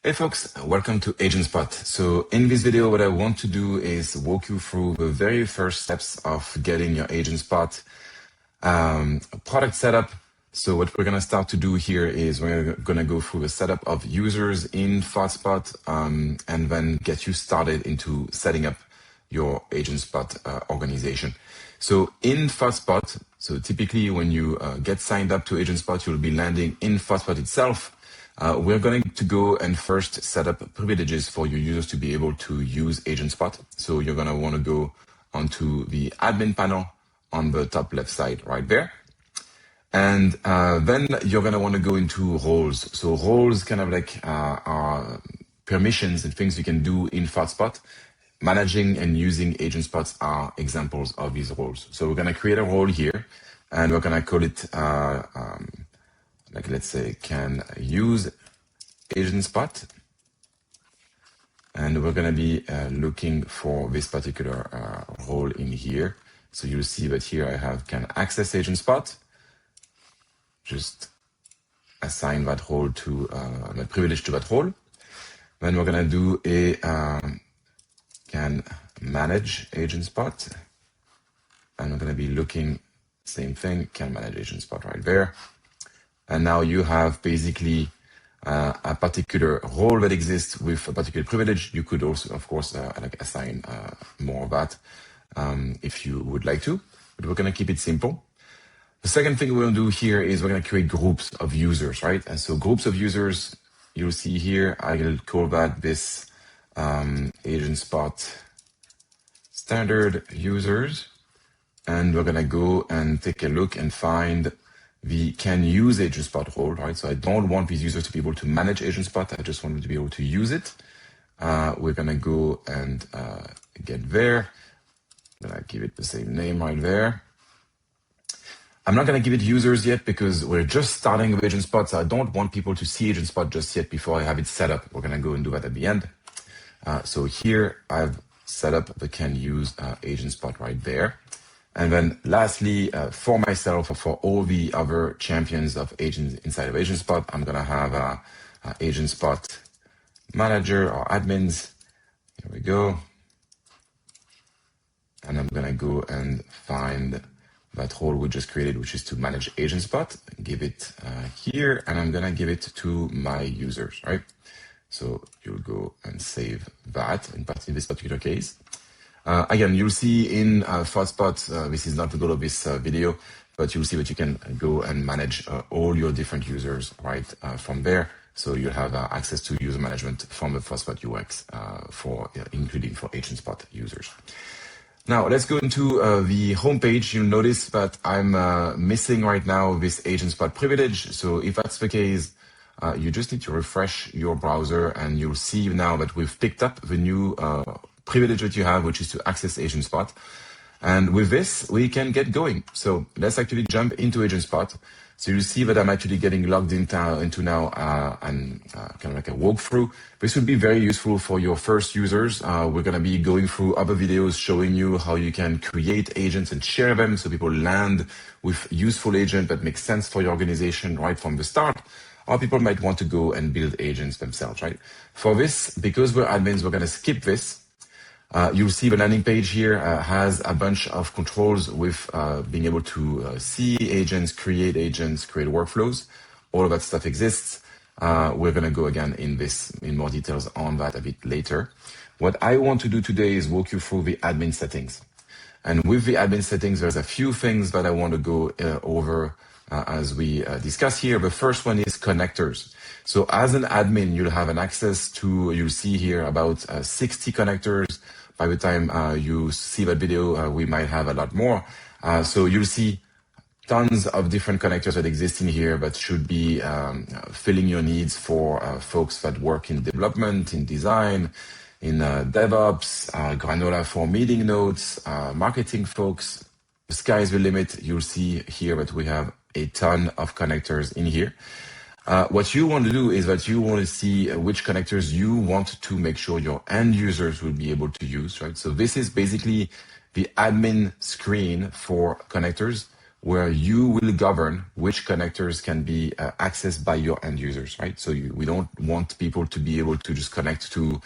Hey folks, welcome to AgentSpot. So in this video, what I want to do is walk you through the very first steps of getting your AgentSpot product setup. So what we're gonna start to do here is we're gonna go through the setup of users in ThoughtSpot and then get you started into setting up your AgentSpot organization. So in ThoughtSpot, so typically when you get signed up to AgentSpot, you'll be landing in ThoughtSpot itself. We're going to go and first set up privileges for your users to be able to use AgentSpot. So you're going to want to go onto the admin panel on the top left side right there. And then you're going to want to go into roles. So roles kind of like are permissions and things you can do in ThoughtSpot. Managing and using AgentSpots are examples of these roles. So we're going to create a role here and we're going to call it like let's say can use AgentSpot, and we're going to be looking for this particular role in here. So you'll see that here I have can access AgentSpot. Just assign that role to that privilege to that role. Then we're going to do a can manage AgentSpot, and we're going to be looking same thing, can manage AgentSpot right there. And now you have basically a particular role that exists with a particular privilege. You could also, of course, like assign more of that if you would like to, but we're going to keep it simple. The second thing we're going to do here is we're going to create groups of users, right? And so groups of users, you'll see here, I will call that this AgentSpot standard users. And we're going to go and take a look and find the can use AgentSpot role, right? So I don't want these users to be able to manage AgentSpot. I just want them to be able to use it. We're going to go and get there. I'm going to give it the same name right there. I'm not going to give it users yet because we're just starting with AgentSpot. So I don't want people to see AgentSpot just yet before I have it set up. We're going to go and do that at the end. So here I've set up the can use AgentSpot right there. And then lastly, for myself or for all the other champions of agents inside of AgentSpot, I'm going to have a AgentSpot manager or admins. Here we go. And I'm going to go and find that role we just created, which is to manage AgentSpot. Give it here, and I'm going to give it to my users, right? So you'll go and save that in this particular case. Again, you'll see in ThoughtSpot, this is not the goal of this video, but you'll see that you can go and manage all your different users right from there. So you'll have access to user management from the ThoughtSpot UX including for AgentSpot users. Now let's go into the homepage. You'll notice that I'm missing right now this AgentSpot privilege. So if that's the case, you just need to refresh your browser and you'll see now that we've picked up the new privilege that you have, which is to access AgentSpot. And with this, we can get going. So let's actually jump into AgentSpot. So you'll see that I'm actually getting logged into now kind of like a walkthrough. This would be very useful for your first users. We're going to be going through other videos showing you how you can create agents and share them so people land with useful agent that makes sense for your organization right from the start. Or people might want to go and build agents themselves, right? For this, because we're admins, we're going to skip this. You'll see the landing page here has a bunch of controls with being able to see agents, create workflows. All of that stuff exists. We're going to go again in more details on that a bit later. What I want to do today is walk you through the admin settings. And with the admin settings, there's a few things that I want to go over as we discuss here. The first one is connectors. So as an admin, you'll have an access to, you'll see here about 60 connectors. By the time you see that video, we might have a lot more. So you'll see tons of different connectors that exist in here that should be filling your needs for folks that work in development, in design, in DevOps, Granola for meeting notes, marketing folks. The sky is the limit. You'll see here that we have a ton of connectors in here. What you want to do is that you want to see which connectors you want to make sure your end users will be able to use, right? So this is basically the admin screen for connectors. where you will govern which connectors can be accessed by your end users, right? So we don't want people to be able to just connect to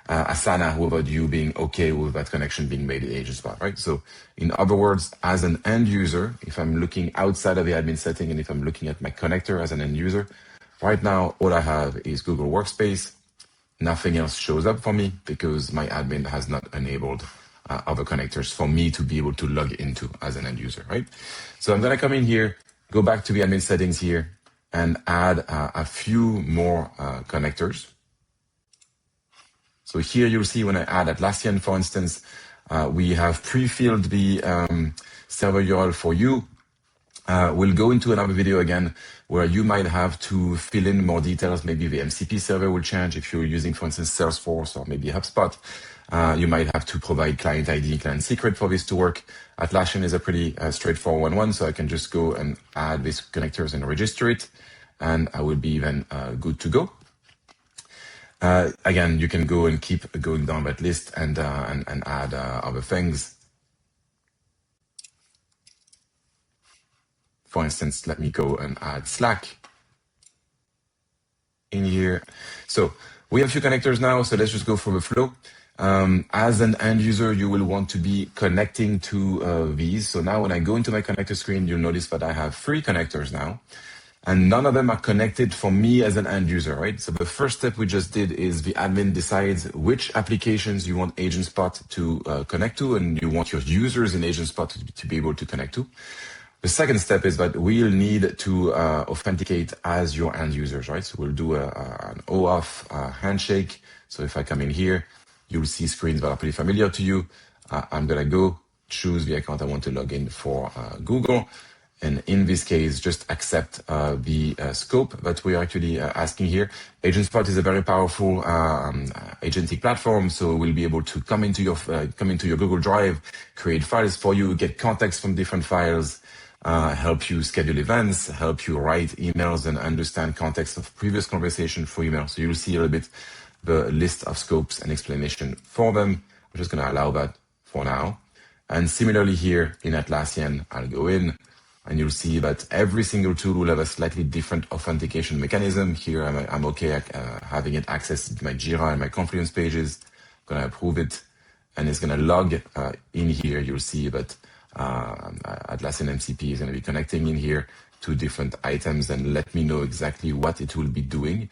Asana without you being okay with that connection being made in AgentSpot, right? So in other words, as an end user, if I'm looking outside of the admin setting and if I'm looking at my connector as an end user, right now, all I have is Google Workspace. Nothing else shows up for me because my admin has not enabled other connectors for me to be able to log into as an end user, right? So I'm gonna come in here, go back to the admin settings here and add a few more connectors. So here you'll see when I add Atlassian, for instance, we have pre-filled the server URL for you. We'll go into another video again where you might have to fill in more details. Maybe the MCP server will change if you're using, for instance, Salesforce or maybe HubSpot. You might have to provide client ID, client secret for this to work. Atlassian is a pretty straightforward one, so I can just go and add these connectors and register it, and I will be then good to go. Again, you can go and keep going down that list and add other things. For instance, let me go and add Slack in here. So we have a few connectors now, so let's just go through the flow. As an end user, you will want to be connecting to these. So now when I go into my connector screen, you'll notice that I have 3 connectors now, and none of them are connected for me as an end user, right? So the first step we just did is the admin decides which applications you want AgentSpot to connect to, and you want your users in AgentSpot to be able to connect to. The second step is that we'll need to authenticate as your end users, right? So we'll do an OAuth handshake. So if I come in here, you'll see screens that are pretty familiar to you. I'm gonna go choose the account I want to log in for Google. And in this case, just accept the scope that we're actually asking here. AgentSpot is a very powerful agentic platform, so we'll be able to come into your Google Drive, create files for you, get context from different files, help you schedule events, help you write emails and understand context of previous conversation for email. So you'll see a little bit the list of scopes and explanation for them. I'm just going to allow that for now. And similarly here in Atlassian, I'll go in and you'll see that every single tool will have a slightly different authentication mechanism. Here I'm okay at having it access my Jira and my Confluence pages. I'm going to approve it and it's going to log in here. You'll see that Atlassian MCP is going to be connecting in here to different items and let me know exactly what it will be doing.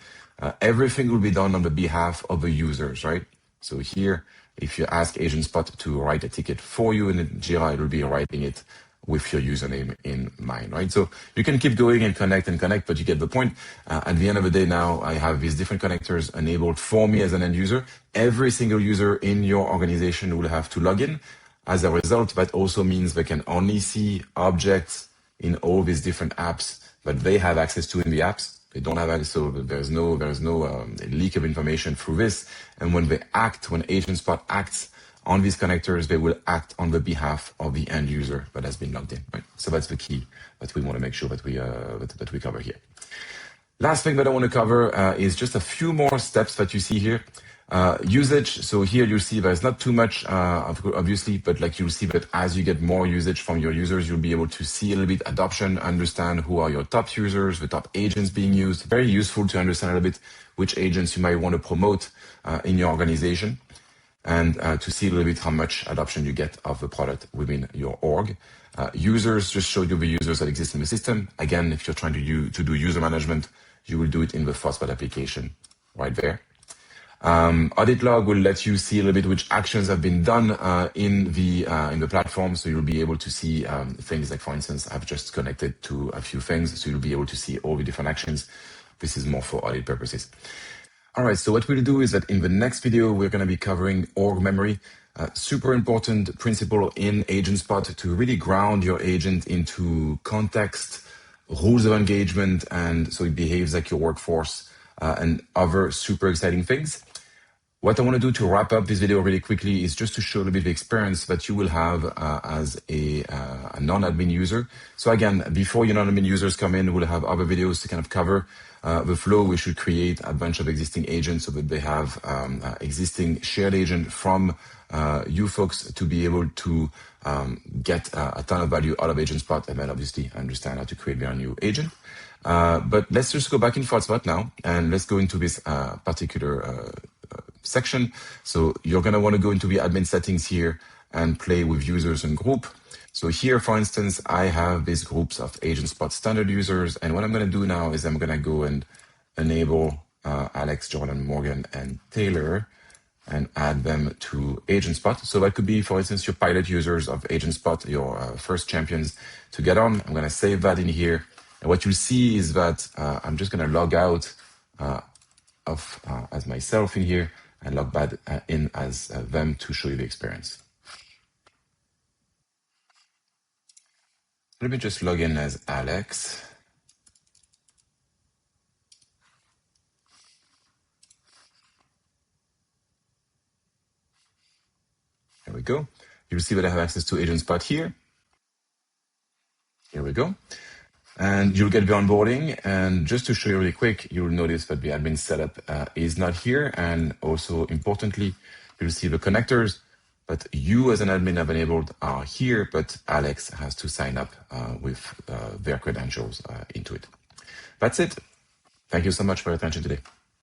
Everything will be done on the behalf of the users, right? So here, if you ask AgentSpot to write a ticket for you in Jira, it will be writing it with your username in mind, right? So you can keep going and connect, but you get the point. At the end of the day now, I have these different connectors enabled for me as an end user. Every single user in your organization will have to log in. As a result, that also means they can only see objects in all these different apps that they have access to in the apps. They don't have access, so there's no leak of information through this. And when AgentSpot acts on these connectors, they will act on the behalf of the end user that has been logged in, right? So that's the key that we want to make sure that we cover here. Last thing that I want to cover is just a few more steps that you see here. Usage. So here you'll see there's not too much, obviously, but like you'll see that as you get more usage from your users, you'll be able to see a little bit adoption, understand who are your top users, the top agents being used. Very useful to understand a little bit which agents you might want to promote in your organization, and to see a little bit how much adoption you get of the product within your org. Users just showed you the users that exist in the system. Again, if you're trying to do user management, you will do it in the ThoughtSpot application right there. Audit log will let you see a little bit which actions have been done in the platform. So you'll be able to see things like, for instance, I've just connected to a few things. So you'll be able to see all the different actions. This is more for audit purposes. All right, so what we'll do is that in the next video, we're going to be covering org memory. Super important principle in AgentSpot to really ground your agent into context, rules of engagement, and so it behaves like your workforce and other super exciting things. What I want to do to wrap up this video really quickly is just to show a little bit of experience that you will have as a non-admin user. So again, before your non-admin users come in, we'll have other videos to kind of cover the flow. We should create a bunch of existing agents so that they have existing shared agent from you folks to be able to get a ton of value out of AgentSpot, and then obviously understand how to create their new agent. But let's just go back in ThoughtSpot now, and let's go into this particular section. So you're going to want to go into the admin settings here and play with users and group. So here, for instance, I have these groups of AgentSpot standard users. And what I'm going to do now is I'm going to go and enable Alex, Jordan, Morgan, and Taylor and add them to AgentSpot. So that could be, for instance, your pilot users of AgentSpot, your first champions to get on. I'm going to save that in here. And what you'll see is that I'm just going to log out as myself in here and log back in as them to show you the experience. Let me just log in as Alex. There we go. You'll see that I have access to AgentSpot here. Here we go. And you'll get the onboarding. And just to show you really quick, you'll notice that the admin setup is not here. And also importantly, you'll see the connectors, but you as an admin have enabled are here, but Alex has to sign up with their credentials into it. That's it. Thank you so much for your attention today.